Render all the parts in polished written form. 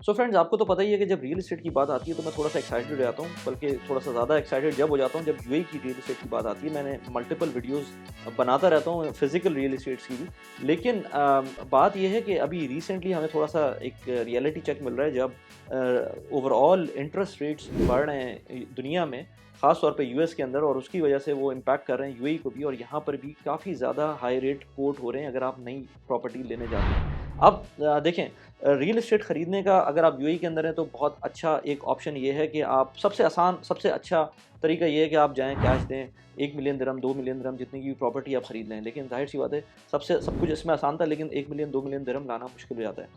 So friends, आपको तो पता ही है कि जब रियल एस्टेट की बात आती है तो मैं थोड़ा सा एक्साइटेड हो जाता हूँ, बल्कि थोड़ा सा ज़्यादा एक्साइटेड जब हो जाता हूँ जब यूएई की रियल एस्टेट की बात आती है। मैंने मल्टीपल वीडियोस बनाता रहता हूँ फिजिकल रियल एस्टेट्स की भी। लेकिन बात यह है कि अभी रिसेंटली हमें थोड़ा सा एक रियलिटी चेक मिल रहा है, जब ओवरऑल इंटरेस्ट रेट्स बढ़ रहे हैं दुनिया में, ख़ास तौर पे यूएस के अंदर, और उसकी वजह से वो इम्पैक्ट कर रहे हैं यूएई को भी, और यहाँ पर भी काफ़ी ज़्यादा हाई रेट कोट हो रहे हैं अगर आप नई प्रॉपर्टी लेने जाते हैं। अब देखें, रियल एस्टेट खरीदने का अगर आप यूएई के अंदर हैं तो बहुत अच्छा एक ऑप्शन ये है कि आप सबसे आसान, सबसे अच्छा तरीका ये है कि आप जाएँ, कैश दें, 1 मिलियन दिरहम, 2 मिलियन दिरहम, जितने की भी प्रॉपर्टी आप खरीद लें। लेकिन ज़ाहिर-सी बात है, सबसे सब कुछ इसमें आसान था, लेकिन 1 मिलियन, 2 मिलियन दिरहम लाना मुश्किल हो जाता है।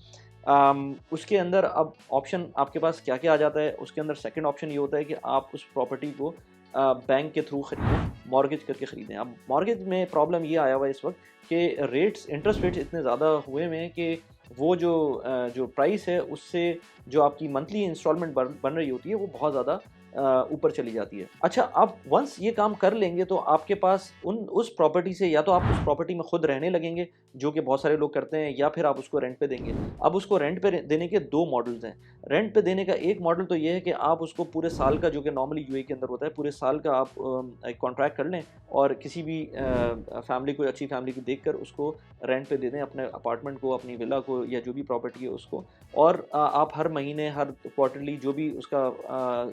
उसके अंदर अब ऑप्शन आपके पास क्या-क्या आ जाता है, उसके अंदर सेकंड ऑप्शन ये होता है कि आप उस प्रॉपर्टी को बैंक के थ्रू खरीदें, मॉर्गेज करके खरीदें। अब मॉर्गेज में प्रॉब्लम ये आया हुआ है इस वक़्त कि रेट्स, इंटरेस्ट रेट्स इतने ज़्यादा हुए हुए हैं कि वो जो प्राइस है उससे जो आपकी मंथली इंस्टॉलमेंट बन रही होती है वो बहुत ज़्यादा ऊपर चली जाती है। अच्छा, आप वंस ये काम कर लेंगे तो आपके पास उस प्रॉपर्टी से या तो आप उस प्रॉपर्टी में खुद रहने लगेंगे, जो कि बहुत सारे लोग करते हैं, या फिर आप उसको रेंट पे देंगे। अब उसको रेंट पे देने के 2 मॉडल्स हैं। रेंट पे देने का एक मॉडल तो ये है कि आप उसको पूरे साल का, जो कि नॉर्मली यूएई के अंदर होता है, पूरे साल का आप एक कॉन्ट्रैक्ट कर लें और किसी भी फैमिली को, अच्छी फैमिली को देखकर उसको रेंट पे दे दें, अपने अपार्टमेंट को, अपनी विला को, या जो भी प्रॉपर्टी है उसको। और आप हर महीने, हर क्वार्टरली जो भी उसका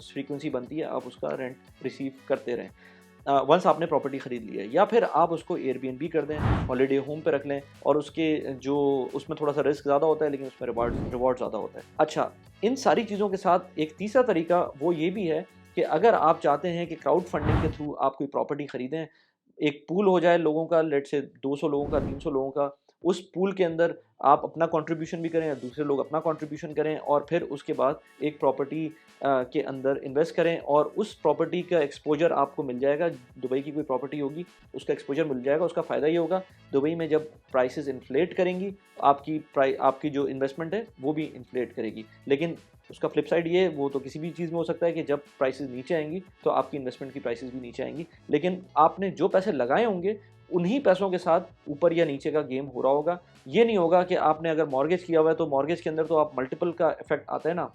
फ्रीक्वेंसी बनती है, आप उसका रेंट रिसीव करते रहें वंस आपने प्रॉपर्टी खरीद ली है। या फिर आप उसको एयरबीएनबी कर दें, हॉलिडे होम पे रख लें, और उसमें थोड़ा सा रिस्क ज़्यादा होता है लेकिन उसमें रिवॉर्ड ज़्यादा होता है। अच्छा, इन सारी चीज़ों के साथ एक तीसरा तरीका वो ये भी है कि अगर आप चाहते हैं कि क्राउड फंडिंग के थ्रू आप कोई प्रॉपर्टी खरीदें, एक पूल हो जाए लोगों का, लेट से 200 लोगों का, 300 लोगों का, उस पूल के अंदर आप अपना कंट्रीब्यूशन भी करें या दूसरे लोग अपना कंट्रीब्यूशन करें, और फिर उसके बाद एक प्रॉपर्टी के अंदर इन्वेस्ट करें, और उस प्रॉपर्टी का एक्सपोजर आपको मिल जाएगा। दुबई की कोई प्रॉपर्टी होगी, उसका एक्सपोजर मिल जाएगा। उसका फ़ायदा ये होगा, दुबई में जब प्राइसेस इन्फ्लेट करेंगी, आपकी जो इन्वेस्टमेंट है वो भी इन्फ्लेट करेगी। लेकिन उसका फ्लिप साइड ये, वो तो किसी भी चीज़ में हो सकता है कि जब प्राइसेस नीचे आएंगी तो आपकी इन्वेस्टमेंट की प्राइसेस भी नीचे आएंगी, लेकिन आपने जो पैसे लगाए होंगे उन्हीं पैसों के साथ ऊपर या नीचे का गेम हो रहा होगा। ये नहीं होगा कि आपने अगर मॉर्गेज किया हुआ है तो मॉर्गेज के अंदर तो आप मल्टीपल का इफेक्ट आता है ना।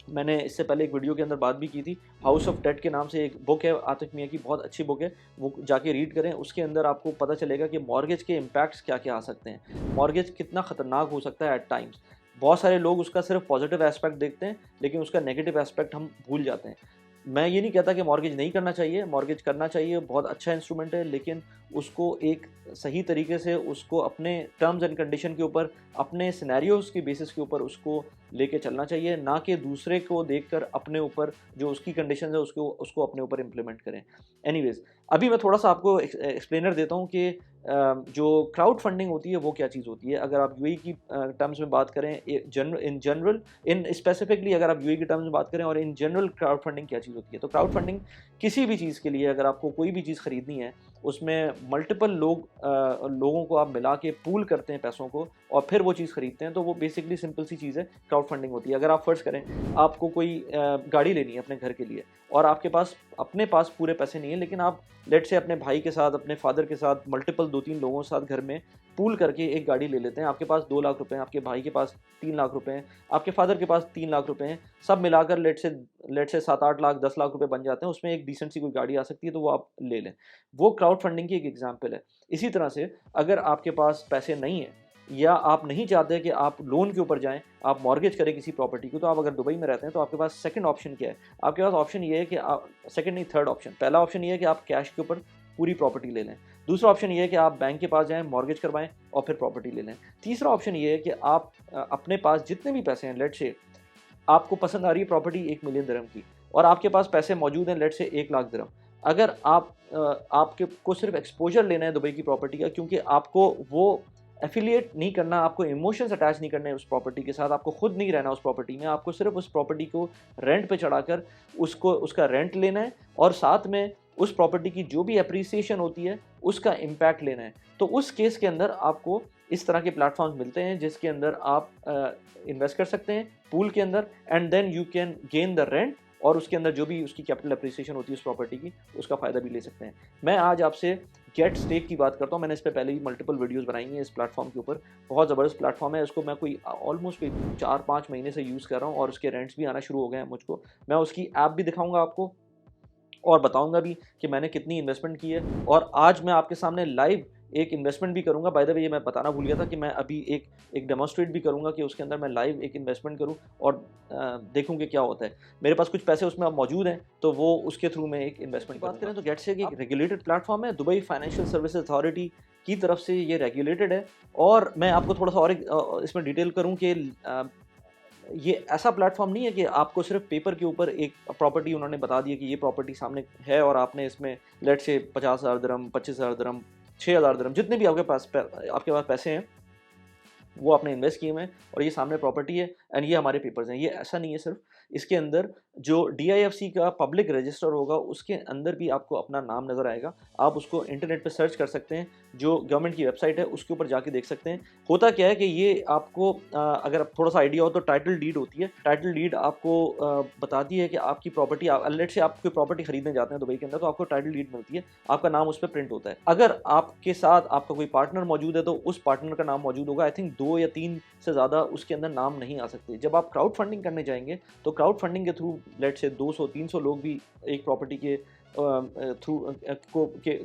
मैंने इससे पहले एक वीडियो के अंदर बात भी की थी, हाउस ऑफ डेट के नाम से एक बुक है, आतिफ मियाँ की, बहुत अच्छी बुक है, वो जाके रीड करें। उसके अंदर आपको पता चलेगा कि मॉर्गेज के इम्पैक्ट्स क्या-क्या आ सकते हैं, मॉर्गेज कितना ख़तरनाक हो सकता है एट टाइम्स। बहुत सारे लोग उसका सिर्फ पॉजिटिव एस्पेक्ट देखते हैं, लेकिन उसका नेगेटिव एस्पेक्ट हम भूल जाते हैं। मैं ये नहीं कहता कि मॉर्गेज नहीं करना चाहिए, मॉर्गेज करना चाहिए, बहुत अच्छा इंस्ट्रूमेंट है, लेकिन उसको एक सही तरीके से, उसको अपने टर्म्स एंड कंडीशन के ऊपर, अपने सिनेरियोज़ के बेसिस के ऊपर उसको लेके चलना चाहिए, ना कि दूसरे को देखकर अपने ऊपर जो उसकी कंडीशंस है उसको उसको अपने ऊपर इम्प्लीमेंट करें। एनीवेज़, अभी मैं थोड़ा-सा आपको एक्सप्लेनर देता हूँ कि जो क्राउड फंडिंग होती है वो क्या चीज़ होती है। अगर आप यूएई की टर्म्स में बात करें, इन जनरल, इन स्पेसिफिकली अगर आप यूएई के टर्म्स में बात करें, और इन जनरल क्राउड फंडिंग क्या चीज़ होती है। तो क्राउड फंडिंग किसी भी चीज़ के लिए, अगर आपको कोई भी चीज़ खरीदनी है, उसमें मल्टीपल लोगों को आप मिला के पूल करते हैं पैसों को, और फिर वो चीज़ खरीदते हैं, तो वो बेसिकली सिंपल सी चीज़ है, क्राउड फंडिंग होती है। अगर आप फर्ज करें, आपको कोई गाड़ी लेनी है अपने घर के लिए, और आपके पास अपने पास पूरे पैसे नहीं है, लेकिन आप लेट से अपने भाई के साथ, अपने फादर के साथ, मल्टीपल 2-3 लोगों के साथ घर में पूल करके एक गाड़ी ले लेते हैं। आपके पास 2 लाख रुपए हैं, आपके भाई के पास 3 लाख रुपए हैं, आपके फादर के पास 3 लाख रुपए हैं, सब मिलाकर लेट से 7-8 लाख, 10 लाख रुपए बन जाते हैं। उसमें एक डिसेंट सी कोई गाड़ी आ सकती है, तो वो आप ले लें। वो क्राउड फंडिंग की एक एग्जाम्पल है। इसी तरह से अगर आपके पास पैसे नहीं है, या आप नहीं चाहते कि आप लोन के ऊपर जाएँ, आप मॉर्गेज करें किसी प्रॉपर्टी को, तो आप अगर दुबई में रहते हैं तो आपके पास सेकंड ऑप्शन क्या है? आपके पास ऑप्शन ये है कि आप, सेकंड नहीं, थर्ड ऑप्शन, पहला ऑप्शन ये है कि आप कैश के ऊपर पूरी प्रॉपर्टी ले लें। दूसरा ऑप्शन ये है कि आप बैंक के पास जाएँ, मॉर्गेज करवाएँ और फिर प्रॉपर्टी ले लें। तीसरा ऑप्शन ये है कि आप अपने पास जितने भी पैसे हैं, लेट्स से आपको पसंद आ रही है प्रॉपर्टी 1 मिलियन दिरहम की, और आपके पास पैसे मौजूद हैं लेट्स से 1 लाख दिरहम। अगर आपके को सिर्फ एक्सपोज़र लेना है दुबई की प्रॉपर्टी का, क्योंकि आपको वो एफ़िलिएट नहीं करना, आपको इमोशंस अटैच नहीं करने उस प्रॉपर्टी के साथ, आपको खुद नहीं रहना उस प्रॉपर्टी में, आपको सिर्फ उस प्रॉपर्टी को रेंट पे चढ़ाकर उसका रेंट लेना है, और साथ में उस प्रॉपर्टी की जो भी एप्रिसिएशन होती है, उसका इम्पैक्ट लेना है। तो उस केस के अंदर आपको इस तरह के प्लेटफ़ॉर्म्स मिलते हैं, जिसके अंदर आप इन्वेस्ट कर सकते हैं पूल के अंदर, and then you can gain the rent, और उसके अंदर जो भी उसकी कैपिटल एप्रिसिएशन होती है उस प्रॉपर्टी की, उसका फ़ायदा भी ले सकते हैं। मैं आज आपसे गेट स्टेक की बात करता हूँ, मैंने इस पे पहले भी मल्टीपल वीडियोस बनाई हैं इस प्लेटफॉर्म के ऊपर। बहुत ज़बरदस्त प्लेटफॉर्म है, इसको मैं कोई ऑलमोस्ट कोई 4-5 महीने से यूज़ कर रहा हूँ और उसके रेंट्स भी आना शुरू हो गए हैं मुझको। मैं उसकी ऐप भी दिखाऊँगा आपको और बताऊँगा भी कि मैंने कितनी इन्वेस्टमेंट की है। और आज मैं आपके सामने लाइव एक इन्वेस्टमेंट भी करूँगा। बाय द वे, ये मैं बताना भूल गया था कि मैं अभी एक डेमोंस्ट्रेट भी करूँगा कि उसके अंदर मैं लाइव एक इन्वेस्टमेंट करूँ और देखूँ कि क्या होता है। मेरे पास कुछ पैसे उसमें अब मौजूद हैं, तो वो उसके थ्रू मैं एक इन्वेस्टमेंट बात करें तो गेटसेक एक रेगुलेटेड प्लेटफॉर्म है, दुबई फाइनेंशियल सर्विसेज अथॉरिटी की तरफ से ये रेगुलेटेड है। और मैं आपको थोड़ा-सा और एक इसमें डिटेल करूँ कि ये ऐसा प्लेटफॉर्म नहीं है कि आपको सिर्फ पेपर के ऊपर एक प्रॉपर्टी उन्होंने बता दी है कि ये प्रॉपर्टी सामने है और आपने इसमें लेट्स से 50,000 दिरहम, 25,000 दिरहम, 6,000 दिरहम, जितने भी आपके पास पैसे हैं वो आपने इन्वेस्ट किए हुए हैं और ये सामने प्रॉपर्टी है एंड ये हमारे पेपर्स हैं। ये ऐसा नहीं है सिर्फ, इसके अंदर जो डीआईएफसी का पब्लिक रजिस्टर होगा उसके अंदर भी आपको अपना नाम नज़र आएगा। आप उसको इंटरनेट पे सर्च कर सकते हैं, जो गवर्नमेंट की वेबसाइट है उसके ऊपर जाके देख सकते हैं। होता क्या है कि ये आपको अगर आप थोड़ा सा आइडिया हो तो टाइटल डीड होती है। टाइटल डीड आपको बताती है कि आपकी प्रॉपर्टी, लेट्स से आप कोई प्रॉपर्टी खरीदने जाते हैं दुबई के अंदर, तो आपको टाइटल डीड मिलती है, आपका नाम उस पर प्रिंट होता है। अगर आपके साथ आपका कोई पार्टनर मौजूद है तो उस पार्टनर का नाम मौजूद होगा। आई थिंक 2 या 3 से ज़्यादा उसके अंदर नाम नहीं आ सकते। जब आप क्राउड फंडिंग करने जाएंगे तो क्राउड फंडिंग के थ्रू लेट्स से 200-300 लोग भी एक प्रॉपर्टी के थ्रू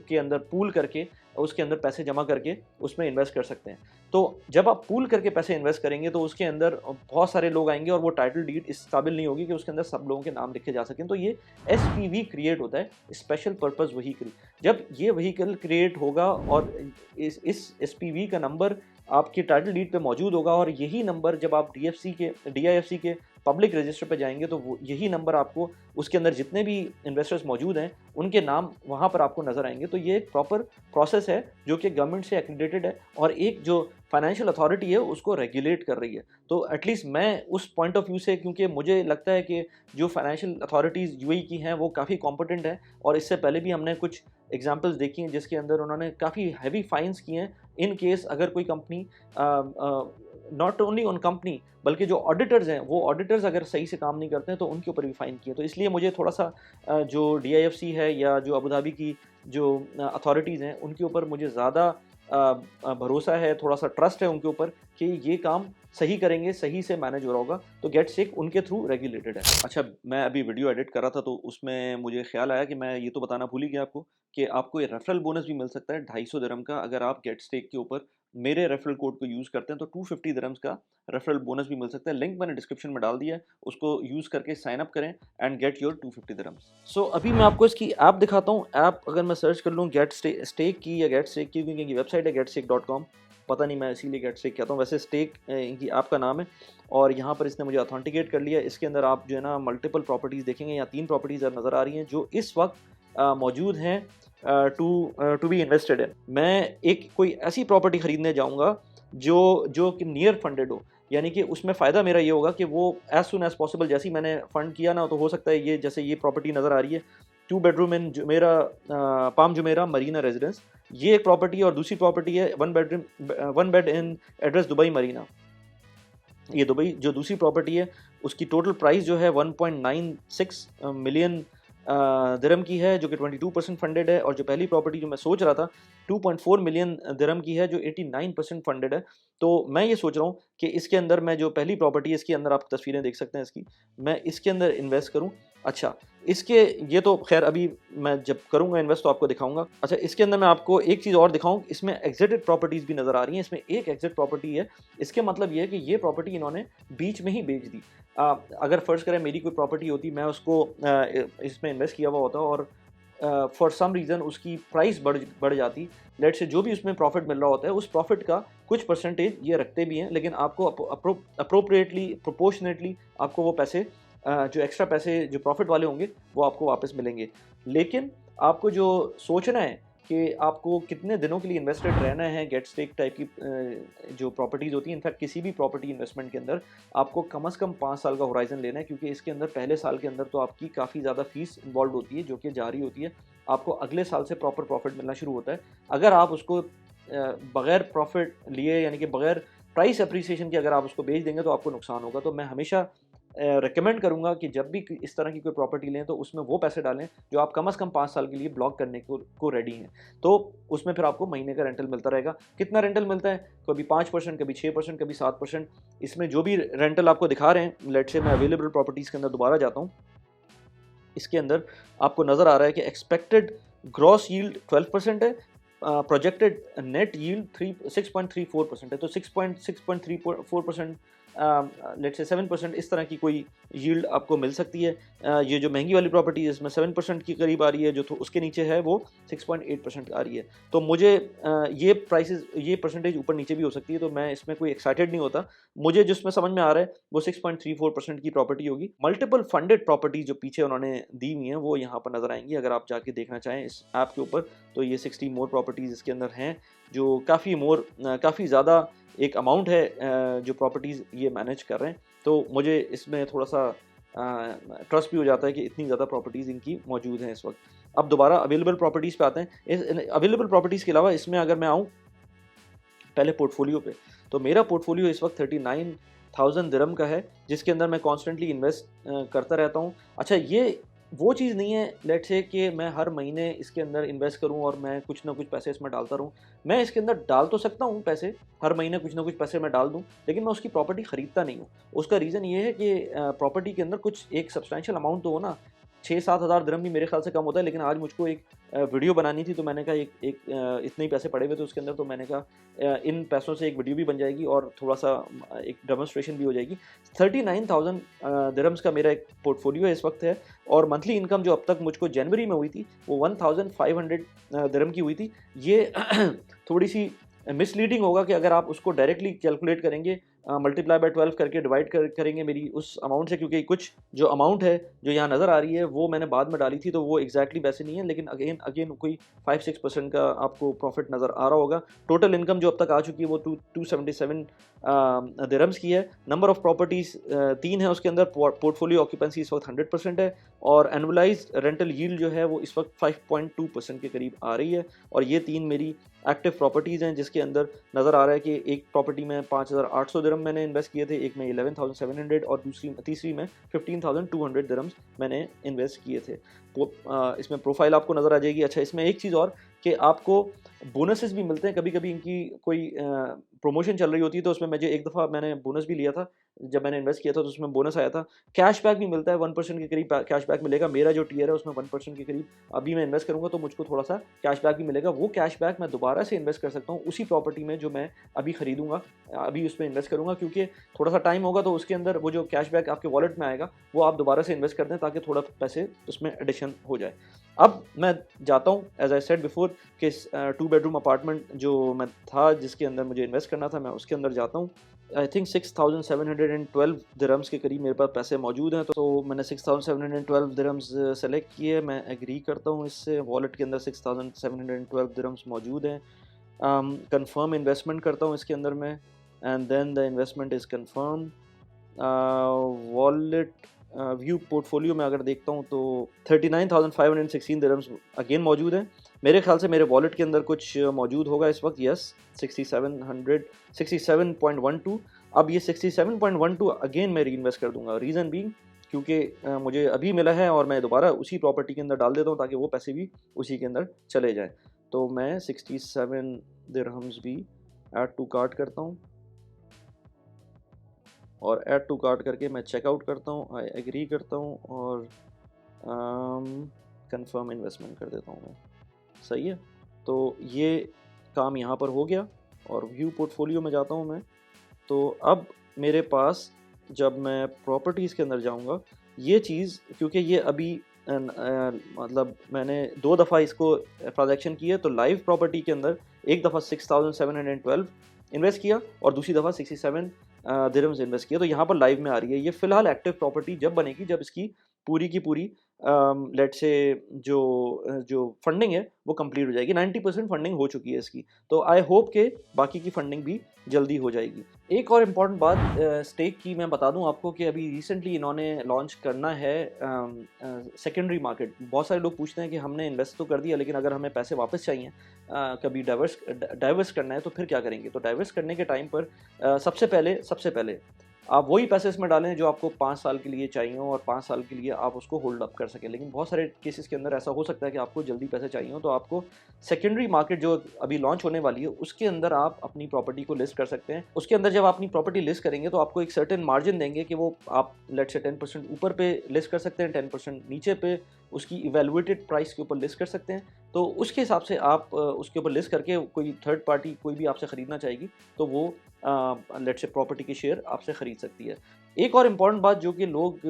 के अंदर पूल करके उसके अंदर पैसे जमा करके उसमें इन्वेस्ट कर सकते हैं। तो जब आप पूल करके पैसे इन्वेस्ट करेंगे तो उसके अंदर बहुत सारे लोग आएंगे और वो टाइटल डीड इस काबिल नहीं होगी कि उसके अंदर सब लोगों के नाम लिखे जा सकें। तो ये एसपीवी क्रिएट होता है, स्पेशल पर्पस व्हीकल। जब ये व्हीकल क्रिएट होगा और इस एसपीवी का नंबर आपकी टाइटल डीड पे मौजूद होगा और यही नंबर जब आप डीआईएफसी के पब्लिक रजिस्टर पे जाएंगे तो वो यही नंबर आपको उसके अंदर जितने भी इन्वेस्टर्स मौजूद हैं उनके नाम वहाँ पर आपको नज़र आएंगे। तो ये एक प्रॉपर प्रोसेस है जो कि गवर्नमेंट से एक्रेडिटेड है और एक जो फाइनेंशियल अथॉरिटी है उसको रेगुलेट कर रही है। तो एटलीस्ट मैं उस पॉइंट ऑफ व्यू से, क्योंकि मुझे लगता है कि जो फाइनेंशियल अथॉरिटीज़ यूएई की हैं वो काफ़ी कॉम्पिटेंट हैं और इससे पहले भी हमने कुछ एग्जांपल्स देखी हैं जिसके अंदर उन्होंने काफ़ी हैवी फाइन्स किए हैं इन केस अगर कोई company, not only on company बल्कि जो ऑडिटर्स हैं वो ऑडिटर्स अगर सही से काम नहीं करते हैं तो उनके ऊपर भी फ़ाइन किए। तो इसलिए मुझे थोड़ा सा जो डीआईएफसी है या जो अबू धाबी की जो अथॉरिटीज़ हैं उनके ऊपर मुझे ज़्यादा भरोसा है, थोड़ा सा ट्रस्ट है उनके ऊपर कि ये काम सही करेंगे, सही से मैनेज हो रहा होगा। तो गेटसेक उनके थ्रू रेगुलेटेड है। अच्छा, मैं अभी वीडियो एडिट कर रहा था तो उसमें मुझे ख्याल आया कि मैं ये तो बताना भूल ही गया आपको कि आपको ये रेफरल बोनस भी मिल सकता है 250 दिरहम का। अगर आप गेटसेक के ऊपर मेरे रेफरल कोड को यूज़ करते हैं तो 250 दिरहम्स का रेफरल बोनस भी मिल सकता है। लिंक मैंने डिस्क्रिप्शन में डाल दिया है, उसको यूज़ करके साइन अप करें एंड गेट योर 250 दिरहम्स। सो अभी मैं आपको इसकी ऐप दिखाता हूँ। ऐप अगर मैं सर्च कर लूँ गेट स्टेक की या गेटसेक की, क्योंकि इनकी वेबसाइट है getstake.com, पता नहीं मैं इसीलिए गेटसेक कहता हूँ, वैसे स्टेक इनकी ऐप का नाम है। और यहाँ पर इसने मुझे ऑथेंटिकेट कर लिया। इसके अंदर आप जो है ना मल्टीपल प्रॉपर्टीज़ देखेंगे, यहाँ 3 प्रॉपर्टीज़ नज़र आ रही हैं जो इस वक्त मौजूद हैं टू बी इन्वेस्टेड है। मैं एक कोई ऐसी प्रॉपर्टी ख़रीदने जाऊँगा जो कि नियर फंडेड हो, यानी कि उसमें फ़ायदा मेरा ये होगा कि वो एज़ सुन एज़ पॉसिबल, जैसे ही मैंने फ़ंड किया ना, तो हो सकता है ये जैसे ये प्रॉपर्टी नज़र आ रही है 2 bedroom in Jumeirah, palm Jumeirah Marina Residence, ये एक प्रॉपर्टी है। और दूसरी प्रॉपर्टी है 1 bed in Address Dubai Marina. ये दुबई जो दूसरी प्रॉपर्टी है उसकी टोटल प्राइस जो है 1.96 मिलियन दिरहम की है, जो कि 22% फंडेड है। और जो पहली प्रॉपर्टी जो मैं सोच रहा था 2.4 मिलियन दिरहम की है, जो 89% फंडेड है। तो मैं ये सोच रहा हूँ कि इसके अंदर मैं जो पहली प्रॉपर्टी है इसके अंदर आप तस्वीरें देख सकते हैं इसकी, मैं इसके अंदर इन्वेस्ट करूँ। अच्छा, इसके ये तो खैर अभी मैं जब करूँगा इन्वेस्ट तो आपको दिखाऊंगा। अच्छा, इसके अंदर मैं आपको एक चीज़ और दिखाऊँ, इसमें एग्जिटेड प्रॉपर्टीज़ भी नज़र आ रही हैं। इसमें एक एग्जिट प्रॉपर्टी है, इसके मतलब ये है कि ये प्रॉपर्टी इन्होंने बीच में ही बेच दी। अगर फ़र्ज़ करें मेरी कोई प्रॉपर्टी होती, मैं उसको इसमें इन्वेस्ट किया हुआ होता और फॉर सम रीज़न उसकी प्राइस बढ़ जाती, लेट्स से जो भी उसमें प्रॉफिट मिल रहा होता है उस प्रॉफिट का कुछ परसेंटेज ये रखते भी हैं, लेकिन आपको अप्रोप्रिएटली प्रोपोर्शनेटली आपको वो पैसे जो एक्स्ट्रा पैसे जो प्रॉफिट वाले होंगे वो आपको वापस मिलेंगे। लेकिन आपको जो सोचना है कि आपको कितने दिनों के लिए इन्वेस्टेड रहना है गेटसेक टाइप की जो प्रॉपर्टीज़ होती हैं। इनफैक्ट किसी भी प्रॉपर्टी इन्वेस्टमेंट के अंदर आपको कम से कम 5 साल का होराइजन लेना है, क्योंकि इसके अंदर पहले साल के अंदर तो आपकी काफ़ी ज़्यादा फीस इन्वॉल्व होती है जो कि जारी होती है। आपको अगले साल से प्रॉपर प्रॉफिट मिलना शुरू होता है। अगर आप उसको बग़ैर प्रॉफिट लिए, यानी कि बग़ैर प्राइस अप्रिसिएशन के अगर आप उसको बेच देंगे तो आपको नुकसान होगा। तो मैं हमेशा रिकमेंड करूँगा कि जब भी इस तरह की कोई प्रॉपर्टी लें तो उसमें वो पैसे डालें जो आप कम से कम 5 साल के लिए ब्लॉक करने को रेडी हैं। तो उसमें फिर आपको महीने का रेंटल मिलता रहेगा। कितना रेंटल मिलता है? कभी 5%, कभी 6%, कभी 7%। इसमें जो भी रेंटल आपको दिखा रहे हैं, लेट्स से मैं अवेलेबल प्रॉपर्टीज़ के अंदर दोबारा जाता हूँ। इसके अंदर आपको नज़र आ रहा है कि एक्सपेक्टेड ग्रॉस यील्ड 12% है, प्रोजेक्टेड नेट यील्ड 6.34% है। तो 6.34%, लेट्स से 7% इस तरह की कोई यील्ड आपको मिल सकती है। ये जो महंगी वाली प्रॉपर्टी है इसमें 7% के करीब आ रही है, जो तो उसके नीचे है वो 6.8% आ रही है। तो मुझे ये परसेंटेज ऊपर नीचे भी हो सकती है, तो मैं इसमें कोई एक्साइटेड नहीं होता। मुझे जिसमें समझ में आ रहा है वो 6.34% की प्रॉपर्टी होगी। मल्टीपल फंडेड प्रॉपर्टी जो पीछे उन्होंने दी हुई हैं वो यहाँ पर नज़र आएंगी। अगर आप जाके देखना चाहें इस ऐप के ऊपर तो ये 60 मोर प्रॉपर्टीज़ इसके अंदर हैं, जो काफ़ी ज़्यादा एक अमाउंट है जो प्रॉपर्टीज़ ये मैनेज कर रहे हैं। तो मुझे इसमें थोड़ा सा ट्रस्ट भी हो जाता है कि इतनी ज़्यादा प्रॉपर्टीज़ इनकी मौजूद हैं इस वक्त। अब दोबारा अवेलेबल प्रॉपर्टीज़ पे आते हैं। इस अवेलेबल प्रॉपर्टीज़ के अलावा इसमें अगर मैं आऊँ पहले पोर्टफोलियो पे, तो मेरा पोर्टफोलियो इस वक्त 39,000 दिरहम का है, जिसके अंदर मैं कॉन्स्टेंटली इन्वेस्ट करता रहता हूँ। अच्छा, ये वो चीज़ नहीं है लेट्स से कि मैं हर महीने इसके अंदर इन्वेस्ट करूँ और मैं कुछ ना कुछ पैसे इसमें डालता रहूँ। मैं इसके अंदर डाल तो सकता हूँ पैसे, हर महीने कुछ ना कुछ पैसे मैं डाल दूँ, लेकिन मैं उसकी प्रॉपर्टी ख़रीदता नहीं हूँ। उसका रीज़न ये है कि प्रॉपर्टी के अंदर कुछ एक सब्सटैंशियल अमाउंट तो हो ना, 6-7 हज़ार दिरहम भी मेरे ख़्याल से कम होता है। लेकिन आज मुझको एक वीडियो बनानी थी, तो मैंने कहा इतने ही पैसे पड़े हुए थे उसके अंदर, तो मैंने कहा इन पैसों से एक वीडियो भी बन जाएगी और थोड़ा-सा एक डेमोंस्ट्रेशन भी हो जाएगी। 39,000 दिरहम्स का मेरा एक पोर्टफोलियो इस वक्त है, और मंथली इनकम जो अब तक मुझको जनवरी में हुई थी वो 1500 दिरहम की हुई थी। ये थोड़ी-सी मिसलीडिंग होगा कि अगर आप उसको डायरेक्टली कैलकुलेट करेंगे, मल्टीप्लाई बाय 12 करके डिवाइड करेंगे मेरी उस अमाउंट से, क्योंकि कुछ जो अमाउंट है जो यहाँ नज़र आ रही है वो मैंने बाद में डाली थी, तो वो एग्जैक्टली वैसे नहीं है, लेकिन अगेन कोई 5-6% का आपको प्रॉफिट नज़र आ रहा होगा। टोटल इनकम जो अब तक आ चुकी है वो 277 दिरहम्स की है। नंबर ऑफ़ प्रॉपर्टीज़ 3 है उसके अंदर। पोर्टफोलियो ऑक्यूपेंसी इस वक्त 100% है, और एनुअलाइज्ड रेंटल यील्ड जो है वो इस वक्त 5.2% के करीब आ रही है। और ये 3 मेरी एक्टिव प्रॉपर्टीज़ हैं, जिसके अंदर नज़र आ रहा है कि एक प्रॉपर्टी में 5,800 दिरहम मैंने इन्वेस्ट किए थे, एक में 11,700 और तीसरी में 15,200 दिरहम्स मैंने इन्वेस्ट किए थे। इसमें प्रोफाइल आपको नज़र आ जाएगी। अच्छा, इसमें एक चीज़ और कि आपको बोनसेस भी मिलते हैं। कभी-कभी इनकी कोई प्रमोशन चल रही होती है, तो उसमें मुझे एक दफ़ा मैंने बोनस भी लिया था। जब मैंने इन्वेस्ट किया था तो उसमें बोनस आया था। कैशबैक भी मिलता है, 1% के करीब कैशबैक मिलेगा। मेरा जो टियर है उसमें 1% के करीब अभी मैं इन्वेस्ट करूँगा तो मुझको थोड़ा-सा कैशबैक भी मिलेगा। वो कैशबैक मैं दोबारा से इन्वेस्ट कर सकता हूँ उसी प्रॉपर्टी में जो मैं अभी खरीदूँगा, अभी उसमें इन्वेस्ट करूँगा, क्योंकि थोड़ा-सा टाइम होगा तो उसके अंदर वो जो कैशबैक आपके वॉलेट में आएगा वो आप दोबारा से इन्वेस्ट कर दें, ताकि थोड़ा पैसे उसमें एडिशन हो जाए। अब मैं जाता हूँ, एज़ आई सेड बिफोर, कि 2 बेडरूम अपार्टमेंट जो मैं था जिसके अंदर मुझे इन्वेस्ट करना था, मैं उसके अंदर जाता हूँ। आई थिंक 6,712 दिरहम्स के करीब मेरे पास पैसे मौजूद हैं, तो मैंने 6,712 दिरहम्स सेलेक्ट किए। मैं एग्री करता हूँ इससे। वॉलेट के अंदर 6,712 दिरहम्स मौजूद हैं। कंफर्म इन्वेस्टमेंट करता हूँ इसके अंदर मैं, and then the investment is confirm. Wallet view portfolio में अगर देखता हूँ तो 39,516 दिरहम्स अगेन मौजूद हैं। मेरे ख्याल से मेरे वॉलेट के अंदर कुछ मौजूद होगा इस वक्त। यस, 67.12। अब ये 67.12 अगेन मैं री इन्वेस्ट कर दूंगा। रीज़न बीइंग क्योंकि मुझे अभी मिला है और मैं दोबारा उसी प्रॉपर्टी के अंदर डाल देता हूँ ताकि वो पैसे भी उसी के अंदर चले जाएँ। तो मैं 67 दिरहम्स भी ऐड टू कार्ट करता हूँ, और ऐड टू कार्ट करके मैं चेकआउट करता हूँ, आई एग्री करता हूँ, और कंफर्म इन्वेस्टमेंट कर देता हूँ मैं। सही है, तो ये काम यहाँ पर हो गया। और व्यू पोर्टफोलियो में जाता हूँ मैं। तो अब मेरे पास जब मैं प्रॉपर्टीज़ के अंदर जाऊँगा, ये चीज़ क्योंकि ये अभी मतलब मैंने 2 दफ़ा इसको ट्रांजैक्शन की है, तो लाइव प्रॉपर्टी के अंदर एक दफ़ा 6,712 इन्वेस्ट किया और दूसरी दफ़ा 67 दिरहम्स इन्वेस्ट किया। तो यहाँ पर लाइव में आ रही है। ये फ़िलहाल एक्टिव प्रॉपर्टी जब बनेगी, जब इसकी पूरी की पूरी लेट्स से जो फंडिंग है वो कंप्लीट हो जाएगी। 90% फंडिंग हो चुकी है इसकी, तो आई होप कि बाकी की फंडिंग भी जल्दी हो जाएगी। एक और इम्पॉर्टेंट बात स्टेक की मैं बता दूं आपको कि अभी रिसेंटली इन्होंने लॉन्च करना है सेकेंडरी मार्केट। बहुत सारे लोग पूछते हैं कि हमने इन्वेस्ट तो कर दिया, लेकिन अगर हमें पैसे वापस चाहिए, कभी डाइवर्स करना है तो फिर क्या करेंगे। तो डाइवर्स करने के टाइम पर सबसे पहले आप वही पैसे इसमें डालें जो आपको 5 साल के लिए चाहिए हों और 5 साल के लिए आप उसको होल्ड अप कर सकें। लेकिन बहुत सारे केसेस के अंदर ऐसा हो सकता है कि आपको जल्दी पैसे चाहिए हों, तो आपको सेकेंडरी मार्केट जो अभी लॉन्च होने वाली है, उसके अंदर आप अपनी प्रॉपर्टी को लिस्ट कर सकते हैं। उसके अंदर जब आप अपनी प्रॉपर्टी लिस्ट करेंगे तो आपको एक सर्टेन मार्जिन देंगे कि वो आप लेट्स से 10% ऊपर पे लिस्ट कर सकते हैं, 10% नीचे पे उसकी इवैल्यूएटेड प्राइस के ऊपर लिस्ट कर सकते हैं। तो उसके हिसाब से आप उसके ऊपर लिस्ट करके कोई थर्ड पार्टी कोई भी आपसे ख़रीदना चाहेगी तो वो लेट्स से प्रॉपर्टी के शेयर आपसे ख़रीद सकती है। एक और इम्पॉर्टेंट बात जो कि लोग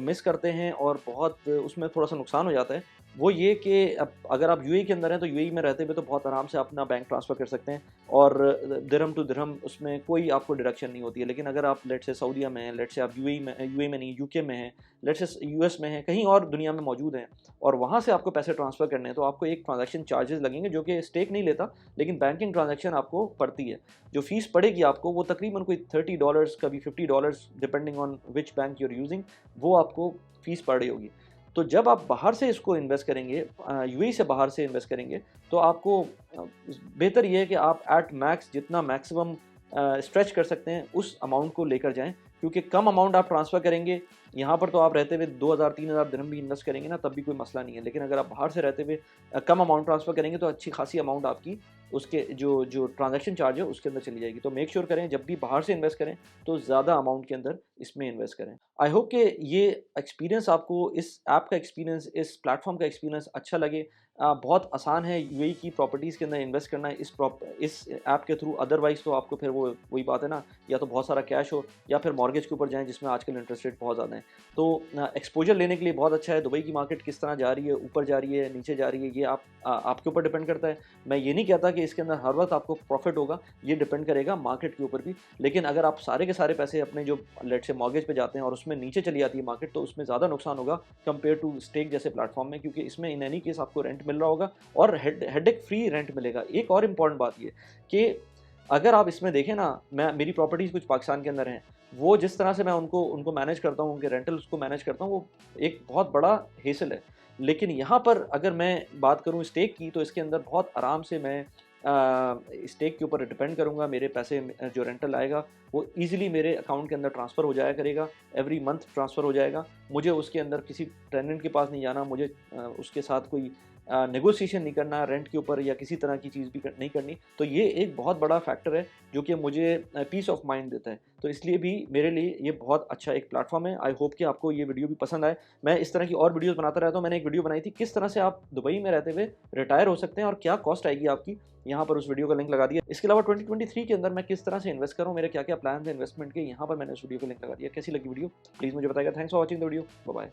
मिस करते हैं और बहुत उसमें थोड़ा-सा नुकसान हो जाता है, वो ये कि अब अगर आप यूएई के अंदर हैं तो यूएई में रहते हुए तो बहुत आराम से अपना बैंक ट्रांसफ़र कर सकते हैं और दिरहम टू दिरहम उसमें कोई आपको डिडक्शन नहीं होती है। लेकिन अगर आप लेट्स से सऊदीया में हैं, लेट्स से आप यूएई में नहीं, यूके में हैं, लेट्स से यूएस में हैं, कहीं और दुनिया में मौजूद हैं और वहाँ से आपको पैसे ट्रांसफ़र करने हैं, तो आपको एक ट्रांज़ैक्शन चार्जेज़ लगेंगे जो कि स्टेक नहीं लेता, लेकिन बैंकिंग ट्रांज़ैक्शन आपको पड़ती है। जो फ़ीस पड़ेगी आपको वो तकरीबन कोई $30 कभी $50 depending on which bank you are using, वो आपको फ़ीस पड़ रही होगी। तो जब आप बाहर से इसको इन्वेस्ट करेंगे, यूएई से बाहर से इन्वेस्ट करेंगे, तो आपको बेहतर ये है कि आप एट मैक्स जितना मैक्सिमम स्ट्रेच कर सकते हैं उस अमाउंट को लेकर जाएँ, क्योंकि कम अमाउंट आप ट्रांसफ़र करेंगे, यहाँ पर तो आप रहते हुए 2000-3000 दिरहम भी इन्वेस्ट करेंगे ना, तब भी कोई मसला नहीं है। लेकिन अगर आप बाहर से रहते हुए कम अमाउंट ट्रांसफ़र करेंगे तो अच्छी खासी अमाउंट आपकी उसके जो जो ट्रांज़ैक्शन चार्ज है उसके अंदर चली जाएगी। तो मेक श्योर करें जब भी बाहर से इन्वेस्ट करें तो ज़्यादा अमाउंट के अंदर इसमें इन्वेस्ट करें। आई होप कि ये एक्सपीरियंस आपको, इस ऐप का एक्सपीरियंस, इस प्लेटफ़ॉर्म का एक्सपीरियंस अच्छा लगे। बहुत आसान है यूएई की प्रॉपर्टीज़ के अंदर इन्वेस्ट करना इस ऐप के थ्रू। अदरवाइज़ तो आपको फिर वो वही बात है ना, या तो बहुत सारा कैश हो या फिर मॉर्गेज के ऊपर जाएँ जिसमें आजकल इंटरेस्ट रेट बहुत ज़्यादा है। तो एक्सपोज़र लेने के लिए बहुत अच्छा है। दुबई की मार्केट किस तरह जा रही है, ऊपर जा रही है, नीचे जा रही है, ये आपके ऊपर डिपेंड करता है। मैं ये नहीं कहता कि इसके अंदर हर वक़्त आपको प्रॉफ़िट होगा, ये डिपेंड करेगा मार्केट के ऊपर भी। लेकिन अगर आप सारे के सारे पैसे अपने जो लेट्स से मॉर्गेज पे जाते हैं और उसमें नीचे चली जाती है मार्केट, तो उसमें ज़्यादा नुकसान होगा कंपेयर टू स्टेक जैसे प्लेटफ़ॉर्म में, क्योंकि इसमें इन एनी केस आपको रेंट मिल रहा होगा और हेडेक फ्री रेंट मिलेगा। एक और इम्पॉर्टेंट बात ये कि अगर आप इसमें देखें ना, मेरी प्रॉपर्टीज़ कुछ पाकिस्तान के अंदर हैं, वो जिस तरह से मैं उनको उनको मैनेज करता हूँ, उनके रेंटल्स को मैनेज करता हूँ, वो एक बहुत बड़ा हेसल है। लेकिन यहाँ पर अगर मैं बात करूँ स्टेक की, तो इसके अंदर बहुत आराम से मैं स्टेक के ऊपर डिपेंड करूँगा। मेरे पैसे जो रेंटल आएगा वो ईज़िली मेरे अकाउंट के अंदर ट्रांसफ़र हो जाया करेगा, एवरी मंथ ट्रांसफ़र हो जाएगा। मुझे उसके अंदर किसी टेनेंट के पास नहीं जाना, मुझे उसके साथ कोई नेगोशिएशन नहीं करना रेंट के ऊपर या किसी तरह की चीज़ भी नहीं करनी। तो ये एक बहुत बड़ा फैक्टर है जो कि मुझे पीस ऑफ माइंड देता है। तो इसलिए भी मेरे लिए ये बहुत अच्छा एक प्लेटफ़ॉर्म है। आई होप कि आपको ये वीडियो भी पसंद आए। मैं इस तरह की और वीडियोज़ बनाता रहता हूँ। मैंने एक वीडियो बनाई थी किस तरह से आप दुबई में रहते हुए रिटायर हो सकते हैं और क्या कॉस्ट आएगी आपकी। यहाँ पर उस वीडियो का लिंक लगा दिया। इसके अलावा 2023 के अंदर मैं किस तरह से इन्वेस्ट करूँ, मेरे क्या-क्या प्लान थे इन्वेस्टमेंट के, यहाँ पर मैंने उस वीडियो का लिंक लगा दिया। कैसी लगी वीडियो प्लीज़ मुझे बताइएगा। Thanks for watching the video. Bye bye.